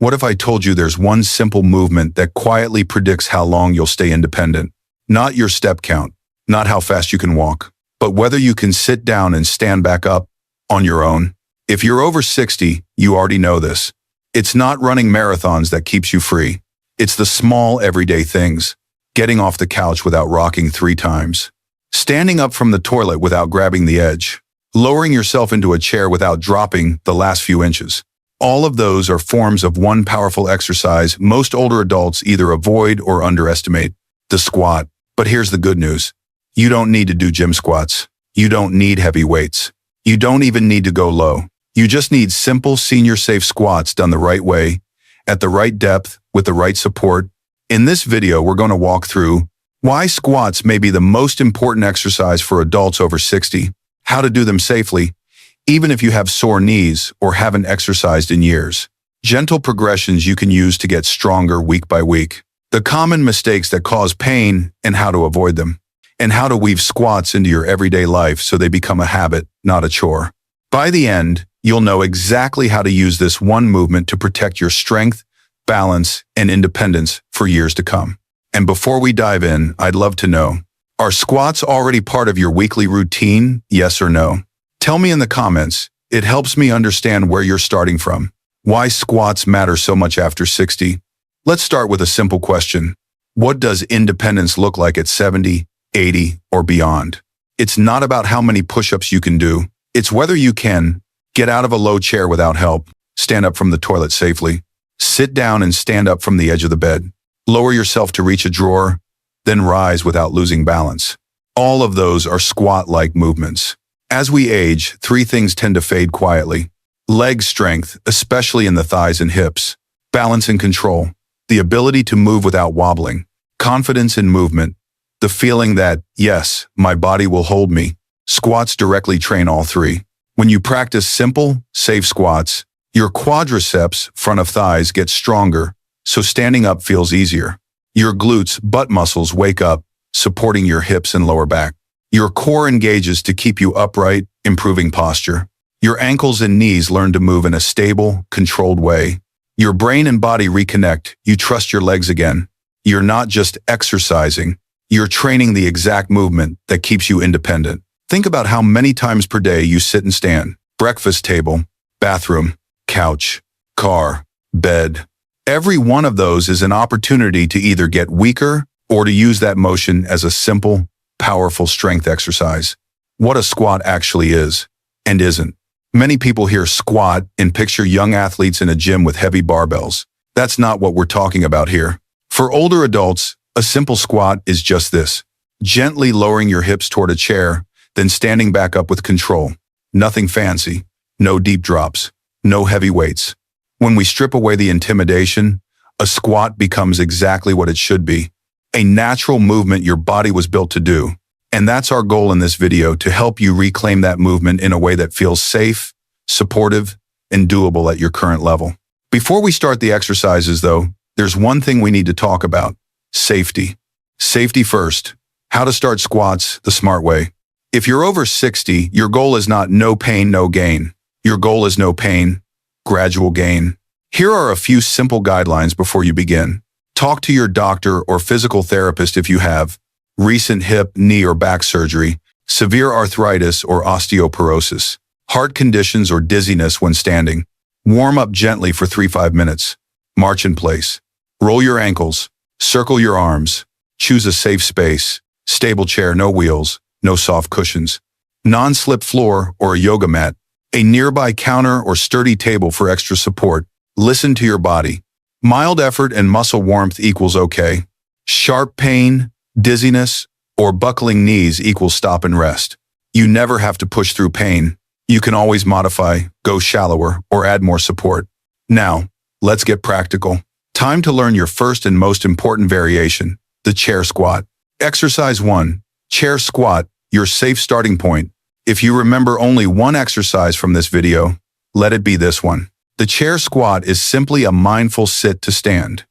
What if I told you there's one simple movement that quietly predicts how long you'll stay independent? Not your step count, not how fast you can walk, but whether you can sit down and stand back up on your own. If you're over 60, you already know this. It's not running marathons that keeps you free. It's the small everyday things. Getting off the couch without rocking 3 times. Standing up from the toilet without grabbing the edge. Lowering yourself into a chair without dropping the last few inches. All of those are forms of one powerful exercise most older adults either avoid or underestimate, the squat. But here's the good news. You don't need to do gym squats. You don't need heavy weights. You don't even need to go low. You just need simple senior-safe squats done the right way, at the right depth, with the right support. In this video, we're going to walk through why squats may be the most important exercise for adults over 60, how to do them safely, even if you have sore knees or haven't exercised in years. Gentle progressions you can use to get stronger week by week. The common mistakes that cause pain and how to avoid them. And how to weave squats into your everyday life so they become a habit, not a chore. By the end, you'll know exactly how to use this one movement to protect your strength, balance, and independence for years to come. And before we dive in, I'd love to know, are squats already part of your weekly routine, yes or no? Tell me in the comments. It helps me understand where you're starting from. Why squats matter so much after 60. Let's start with a simple question. What does independence look like at 70, 80, or beyond? It's not about how many push-ups you can do. It's whether you can get out of a low chair without help, stand up from the toilet safely, sit down and stand up from the edge of the bed, lower yourself to reach a drawer, then rise without losing balance. All of those are squat-like movements. As we age, 3 things tend to fade quietly. Leg strength, especially in the thighs and hips. Balance and control. The ability to move without wobbling. Confidence in movement. The feeling that, yes, my body will hold me. Squats directly train all 3. When you practice simple, safe squats, your quadriceps, front of thighs, get stronger, so standing up feels easier. Your glutes, butt muscles wake up, supporting your hips and lower back. Your core engages to keep you upright, improving posture. Your ankles and knees learn to move in a stable, controlled way. Your brain and body reconnect. You trust your legs again. You're not just exercising. You're training the exact movement that keeps you independent. Think about how many times per day you sit and stand. Breakfast table, bathroom, couch, car, bed. Every one of those is an opportunity to either get weaker or to use that motion as a simple, powerful strength exercise. What a squat actually is and isn't. Many people hear squat and picture young athletes in a gym with heavy barbells. That's not what we're talking about here. For older adults, a simple squat is just this. Gently lowering your hips toward a chair, then standing back up with control. Nothing fancy. No deep drops. No heavy weights. When we strip away the intimidation, a squat becomes exactly what it should be. A natural movement your body was built to do. And that's our goal in this video, to help you reclaim that movement in a way that feels safe, supportive, and doable at your current level. Before we start the exercises though, there's one thing we need to talk about. Safety. Safety first. How to start squats the smart way. If you're over 60, your goal is not no pain, no gain. Your goal is no pain, gradual gain. Here are a few simple guidelines before you begin. Talk to your doctor or physical therapist if you have recent hip, knee, or back surgery, severe arthritis or osteoporosis, heart conditions or dizziness when standing. Warm up gently for 3-5 minutes. March in place. Roll your ankles. Circle your arms. Choose a safe space. Stable chair, no wheels, no soft cushions. Non-slip floor or a yoga mat. A nearby counter or sturdy table for extra support. Listen to your body. Mild effort and muscle warmth equals okay. Sharp pain, dizziness, or buckling knees equals stop and rest. You never have to push through pain. You can always modify, go shallower, or add more support. Now, let's get practical. Time to learn your first and most important variation, the chair squat. Exercise 1, chair squat, your safe starting point. If you remember only one exercise from this video, let it be this one. The chair squat is simply a mindful sit to stand.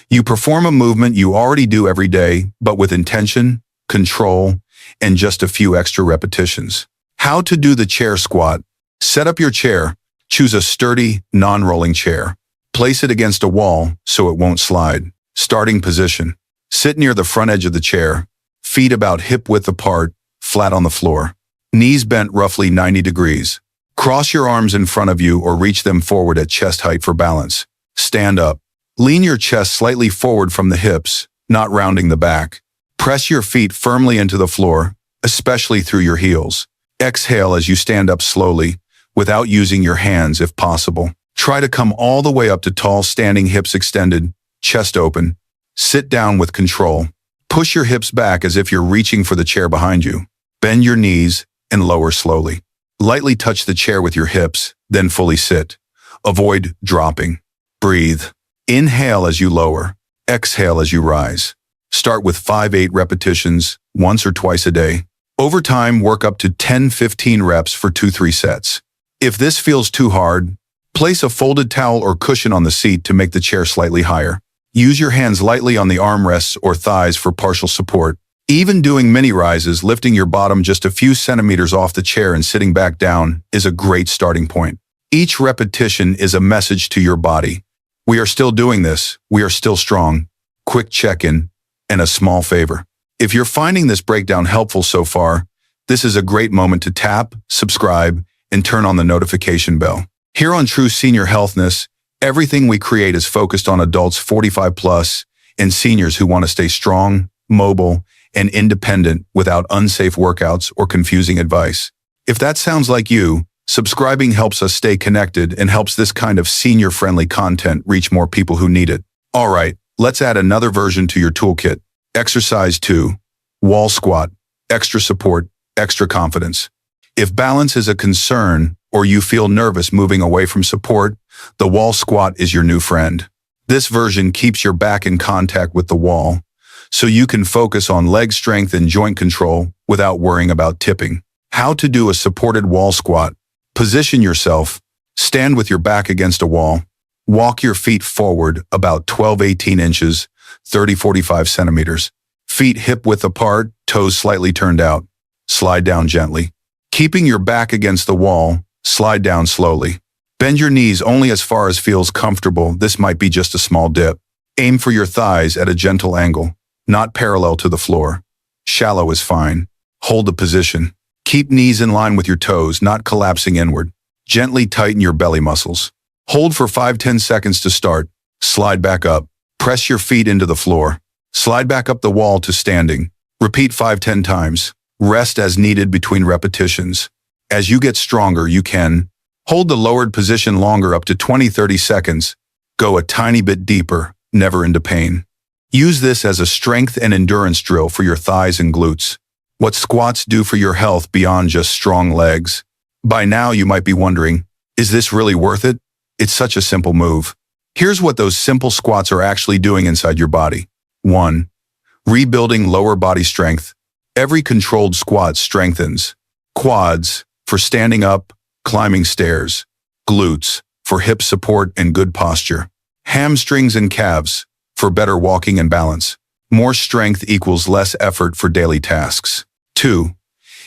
You perform a movement you already do every day, but with intention, control, and just a few extra repetitions. How to do the chair squat. Set up your chair. Choose a sturdy, non-rolling chair. Place it against a wall so it won't slide. Starting position. Sit near the front edge of the chair, feet about hip-width apart, flat on the floor. Knees bent roughly 90 degrees. Cross your arms in front of you or reach them forward at chest height for balance. Stand up. Lean your chest slightly forward from the hips, not rounding the back. Press your feet firmly into the floor, especially through your heels. Exhale as you stand up slowly, without using your hands if possible. Try to come all the way up to tall standing, hips extended, chest open. Sit down with control. Push your hips back as if you're reaching for the chair behind you. Bend your knees and lower slowly. Lightly touch the chair with your hips, then fully sit. Avoid dropping. Breathe. Inhale as you lower. Exhale as you rise. Start with 5-8 repetitions, once or twice a day. Over time, work up to 10-15 reps for 2-3 sets. If this feels too hard, place a folded towel or cushion on the seat to make the chair slightly higher. Use your hands lightly on the armrests or thighs for partial support. Even doing mini rises, lifting your bottom just a few centimeters off the chair and sitting back down, is a great starting point. Each repetition is a message to your body. We are still doing this. We are still strong. Quick check-in and a small favor. If you're finding this breakdown helpful so far, this is a great moment to tap, subscribe, and turn on the notification bell. Here on True Senior Healthness, everything we create is focused on adults 45 plus and seniors who want to stay strong, mobile, and independent without unsafe workouts or confusing advice. If that sounds like you, subscribing helps us stay connected and helps this kind of senior-friendly content reach more people who need it. All right, let's add another version to your toolkit. Exercise 2. Wall squat. Extra support, extra confidence. If balance is a concern or you feel nervous moving away from support, the wall squat is your new friend. This version keeps your back in contact with the wall, so you can focus on leg strength and joint control without worrying about tipping. How to do a supported wall squat. Position yourself. Stand with your back against a wall. Walk your feet forward about 12-18 inches, 30-45 centimeters. Feet hip-width apart, toes slightly turned out. Slide down gently. Keeping your back against the wall, slide down slowly. Bend your knees only as far as feels comfortable. This might be just a small dip. Aim for your thighs at a gentle angle, not parallel to the floor. Shallow is fine. Hold the position. Keep knees in line with your toes, not collapsing inward. Gently tighten your belly muscles. Hold for 5-10 seconds to start. Slide back up. Press your feet into the floor. Slide back up the wall to standing. Repeat 5-10 times. Rest as needed between repetitions. As you get stronger, you can hold the lowered position longer, up to 20-30 seconds. Go a tiny bit deeper, never into pain. Use this as a strength and endurance drill for your thighs and glutes. What squats do for your health beyond just strong legs. By now you might be wondering, is this really worth it? It's such a simple move. Here's what those simple squats are actually doing inside your body. 1. Rebuilding lower body strength. Every controlled squat strengthens quads for standing up, climbing stairs, glutes for hip support and good posture, hamstrings and calves for better walking and balance. More strength equals less effort for daily tasks. 2.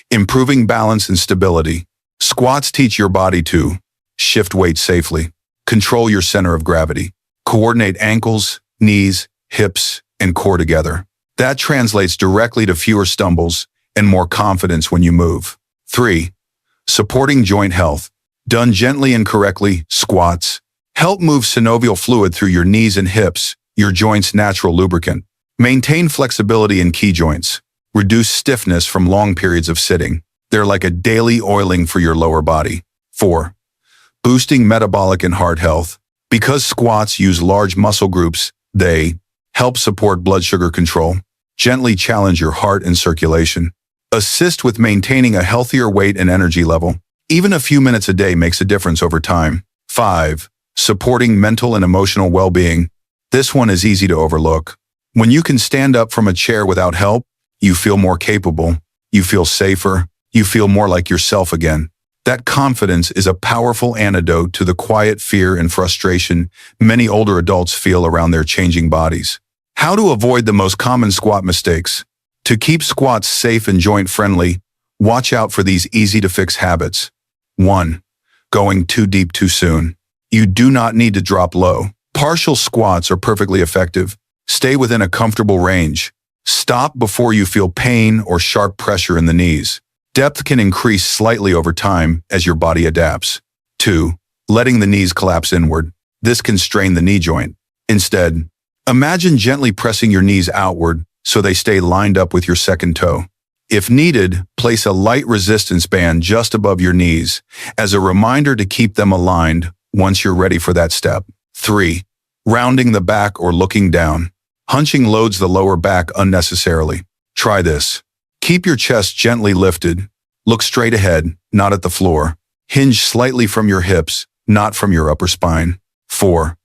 Improving balance and stability. Squats teach your body to shift weight safely, control your center of gravity, coordinate ankles, knees, hips, and core together. That translates directly to fewer stumbles and more confidence when you move. 3. Supporting joint health. Done gently and correctly, squats help move synovial fluid through your knees and hips, your joints' natural lubricant. Maintain flexibility in key joints. Reduce stiffness from long periods of sitting. They're like a daily oiling for your lower body. 4. Boosting metabolic and heart health. Because squats use large muscle groups, they help support blood sugar control, gently challenge your heart and circulation, assist with maintaining a healthier weight and energy level. Even a few minutes a day makes a difference over time. 5. Supporting mental and emotional well-being. This one is easy to overlook. When you can stand up from a chair without help, you feel more capable, you feel safer, you feel more like yourself again. That confidence is a powerful antidote to the quiet fear and frustration many older adults feel around their changing bodies. How to avoid the most common squat mistakes. To keep squats safe and joint-friendly, watch out for these easy-to-fix habits. 1. Going too deep too soon. You do not need to drop low. Partial squats are perfectly effective. Stay within a comfortable range. Stop before you feel pain or sharp pressure in the knees. Depth can increase slightly over time as your body adapts. 2. Letting the knees collapse inward. This can strain the knee joint. Instead, imagine gently pressing your knees outward so they stay lined up with your second toe. If needed, place a light resistance band just above your knees as a reminder to keep them aligned once you're ready for that step. 3. Rounding the back or looking down. Hunching loads the lower back unnecessarily. Try this. Keep your chest gently lifted. Look straight ahead, not at the floor. Hinge slightly from your hips, not from your upper spine. 4.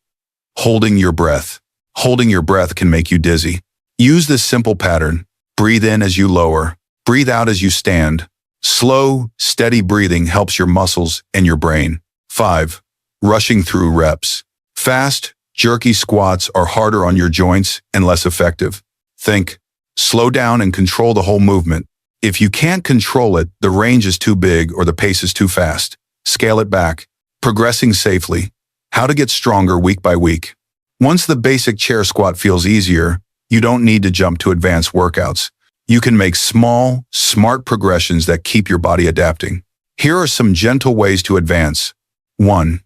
Holding your breath. Holding your breath can make you dizzy. Use this simple pattern. Breathe in as you lower. Breathe out as you stand. Slow, steady breathing helps your muscles and your brain. 5. Rushing through reps. Fast, jerky squats are harder on your joints and less effective. Think, slow down and control the whole movement. If you can't control it, the range is too big or the pace is too fast. Scale it back. Progressing safely. How to get stronger week by week. Once the basic chair squat feels easier, you don't need to jump to advanced workouts. You can make small, smart progressions that keep your body adapting. Here are some gentle ways to advance. 1.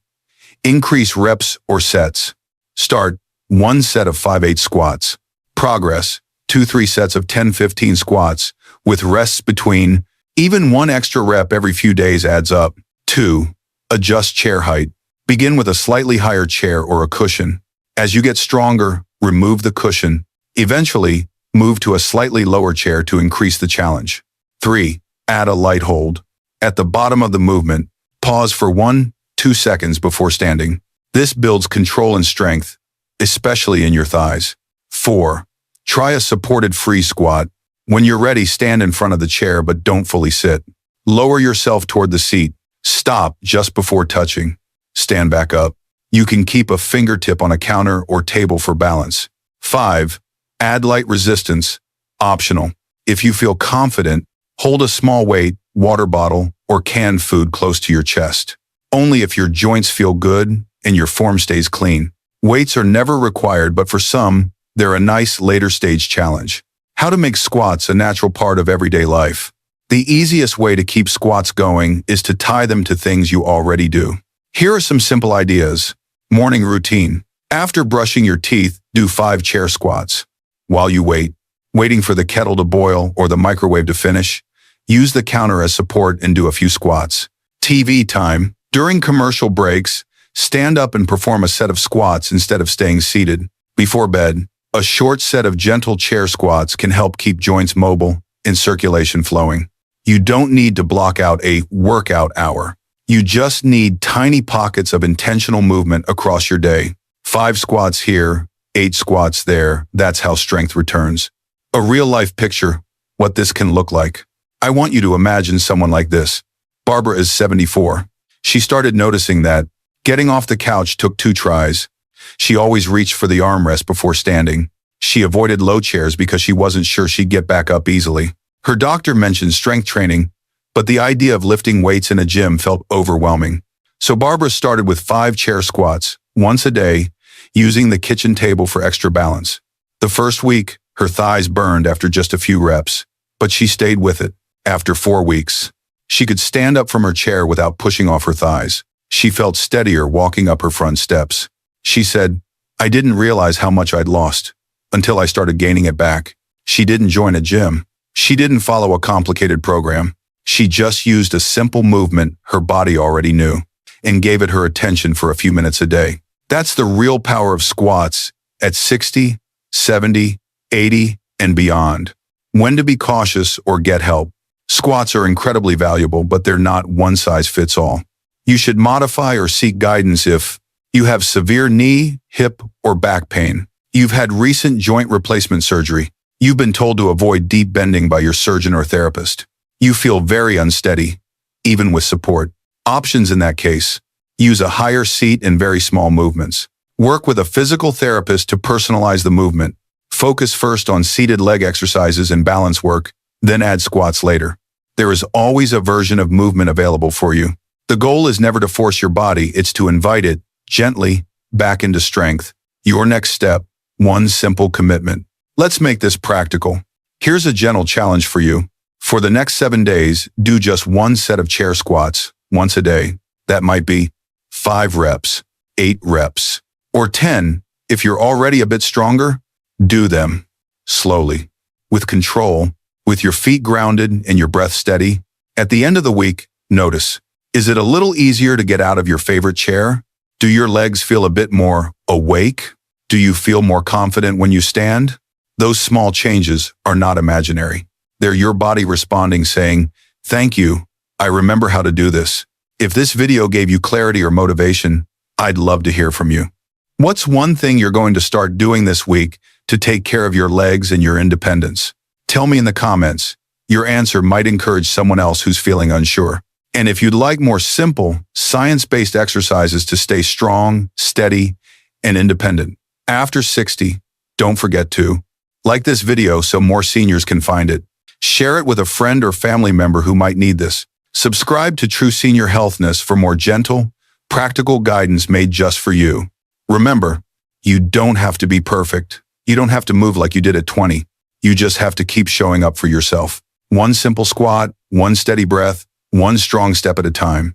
Increase reps or sets. Start 1 set of 5-8 squats. Progress 2-3 sets of 10-15 squats with rests between. Even 1 extra rep every few days adds up. 2. Adjust chair height. Begin with a slightly higher chair or a cushion. As you get stronger, remove the cushion. Eventually, move to a slightly lower chair to increase the challenge. 3. Add a light hold. At the bottom of the movement, pause for 1-2 seconds before standing. This builds control and strength, especially in your thighs. 4. Try a supported free squat. When you're ready, stand in front of the chair but don't fully sit. Lower yourself toward the seat. Stop just before touching. Stand back up. You can keep a fingertip on a counter or table for balance. 5. Add light resistance. Optional. If you feel confident, hold a small weight, water bottle, or canned food close to your chest. Only if your joints feel good and your form stays clean. Weights are never required, but for some, they're a nice later stage challenge. How to make squats a natural part of everyday life. The easiest way to keep squats going is to tie them to things you already do. Here are some simple ideas. Morning routine. After brushing your teeth, do 5 chair squats. While you wait, waiting for the kettle to boil or the microwave to finish, use the counter as support and do a few squats. TV time. During commercial breaks, stand up and perform a set of squats instead of staying seated. Before bed, a short set of gentle chair squats can help keep joints mobile and circulation flowing. You don't need to block out a workout hour. You just need tiny pockets of intentional movement across your day. 5 squats here, 8 squats there. That's how strength returns. A real-life picture, what this can look like. I want you to imagine someone like this. Barbara is 74. She started noticing that getting off the couch took 2 tries. She always reached for the armrest before standing. She avoided low chairs because she wasn't sure she'd get back up easily. Her doctor mentioned strength training, but the idea of lifting weights in a gym felt overwhelming. So Barbara started with 5 chair squats, once a day, using the kitchen table for extra balance. The first week, her thighs burned after just a few reps, but she stayed with it. After 4 weeks, she could stand up from her chair without pushing off her thighs. She felt steadier walking up her front steps. She said, "I didn't realize how much I'd lost until I started gaining it back." She didn't join a gym. She didn't follow a complicated program. She just used a simple movement her body already knew and gave it her attention for a few minutes a day. That's the real power of squats at 60, 70, 80, and beyond. When to be cautious or get help. Squats are incredibly valuable, but they're not one size fits all. You should modify or seek guidance if you have severe knee, hip, or back pain. You've had recent joint replacement surgery. You've been told to avoid deep bending by your surgeon or therapist. You feel very unsteady, even with support. Options in that case. Use a higher seat and very small movements. Work with a physical therapist to personalize the movement. Focus first on seated leg exercises and balance work, then add squats later. There is always a version of movement available for you. The goal is never to force your body, it's to invite it, gently, back into strength. Your next step, one simple commitment. Let's make this practical. Here's a gentle challenge for you. For the next 7 days, do just one set of chair squats once a day. That might be 5 reps, 8 reps, or 10. If you're already a bit stronger, do them slowly, with control, with your feet grounded and your breath steady. At the end of the week, notice, is it a little easier to get out of your favorite chair? Do your legs feel a bit more awake? Do you feel more confident when you stand? Those small changes are not imaginary. They're your body responding, saying, "Thank you, I remember how to do this." If this video gave you clarity or motivation, I'd love to hear from you. What's one thing you're going to start doing this week to take care of your legs and your independence? Tell me in the comments. Your answer might encourage someone else who's feeling unsure. And if you'd like more simple, science-based exercises to stay strong, steady, and independent after 60, don't forget to like this video so more seniors can find it. Share it with a friend or family member who might need this. Subscribe to True Senior Healthness for more gentle, practical guidance made just for you. Remember, you don't have to be perfect. You don't have to move like you did at 20. You just have to keep showing up for yourself. One simple squat, one steady breath, one strong step at a time.